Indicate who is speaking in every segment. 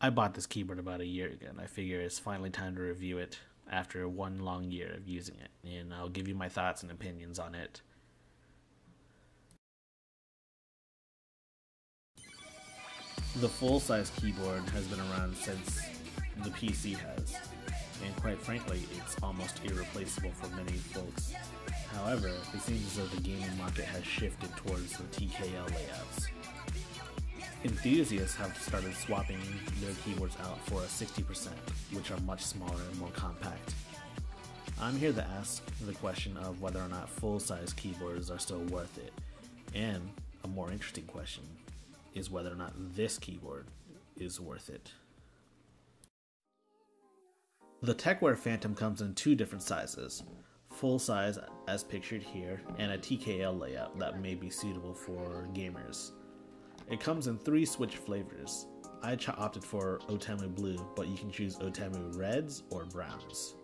Speaker 1: I bought this keyboard about a year ago, and I figure it's finally time to review it after one long year of using it, and I'll give you my thoughts and opinions on it. The full-size keyboard has been around since the PC has, and quite frankly, it's almost irreplaceable for many folks. However, it seems as though the gaming market has shifted towards the TKL layouts. Enthusiasts have started swapping their keyboards out for a 60%, which are much smaller and more compact. I'm here to ask the question of whether or not full-size keyboards are still worth it, and a more interesting question is whether or not this keyboard is worth it. The Tecware Phantom comes in two different sizes, full size as pictured here, and a TKL layout that may be suitable for gamers. It comes in 3 switch flavors. I opted for Otemu Blue, but you can choose Otemu Reds or Browns.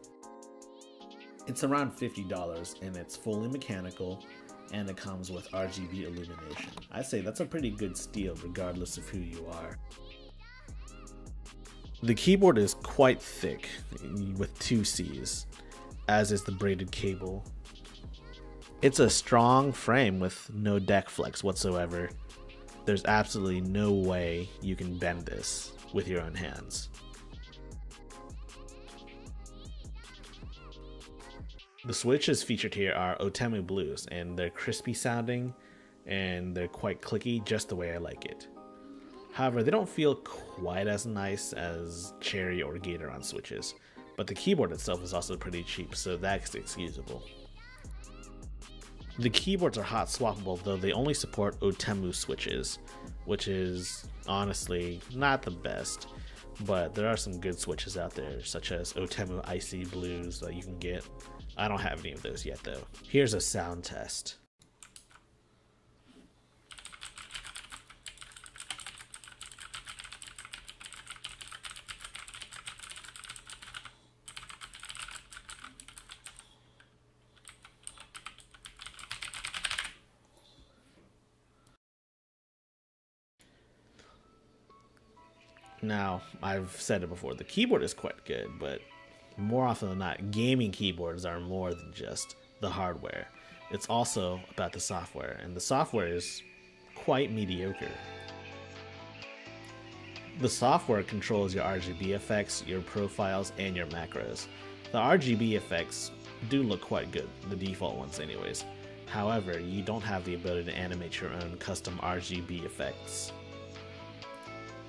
Speaker 1: It's around $50 and it's fully mechanical, and it comes with RGB illumination. I say that's a pretty good steal regardless of who you are. The keyboard is quite thick with 2 C's, as is the braided cable. It's a strong frame with no deck flex whatsoever. There's absolutely no way you can bend this with your own hands. The switches featured here are Otemu Blues, and they're crispy sounding and they're quite clicky, just the way I like it. However, they don't feel quite as nice as Cherry or Gatoron switches, but the keyboard itself is also pretty cheap, so that's excusable. The keyboards are hot swappable, though they only support Otemu switches, which is honestly not the best, but there are some good switches out there, such as Otemu Icy Blues that you can get. I don't have any of those yet though. Here's a sound test. Now, I've said it before, the keyboard is quite good, but more often than not, gaming keyboards are more than just the hardware. It's also about the software, and the software is quite mediocre. The software controls your RGB effects, your profiles, and your macros. The RGB effects do look quite good, the default ones anyways. However, you don't have the ability to animate your own custom RGB effects.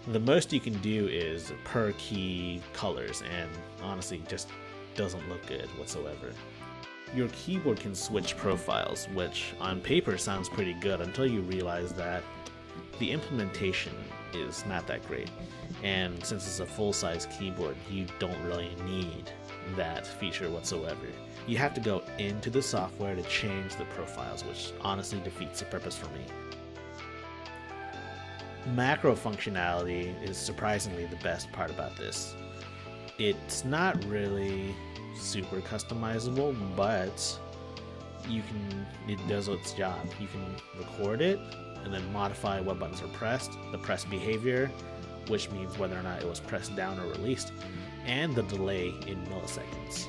Speaker 1: The most you can do is per key colors, and honestly just doesn't look good whatsoever. Your keyboard can switch profiles, which on paper sounds pretty good until you realize that the implementation is not that great. And since it's a full-size keyboard, you don't really need that feature whatsoever. You have to go into the software to change the profiles, which honestly defeats the purpose for me. Macro functionality is surprisingly the best part about this. It's not really super customizable, but it does its job. You can record it and then modify what buttons are pressed, the press behavior, which means whether or not it was pressed down or released, and the delay in milliseconds.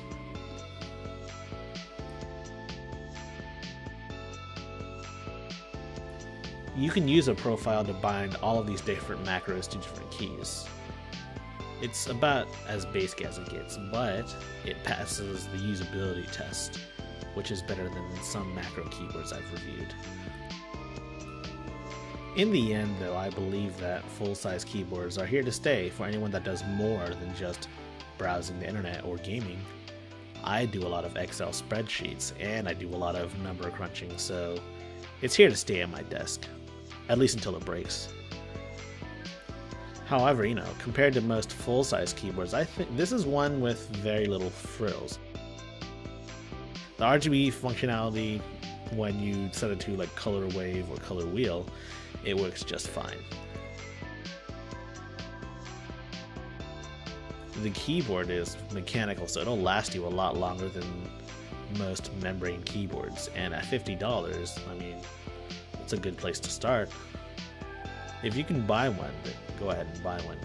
Speaker 1: You can use a profile to bind all of these different macros to different keys. It's about as basic as it gets, but it passes the usability test, which is better than some macro keyboards I've reviewed. In the end though, I believe that full-size keyboards are here to stay for anyone that does more than just browsing the internet or gaming. I do a lot of Excel spreadsheets and I do a lot of number crunching, so it's here to stay at my desk. At least until it breaks. However, compared to most full-size keyboards, I think this is one with very little frills. The RGB functionality, when you set it to like color wave or color wheel, it works just fine. The keyboard is mechanical, so it'll last you a lot longer than most membrane keyboards, and at $50, I mean, it's a good place to start. If you can buy one, then go ahead and buy one.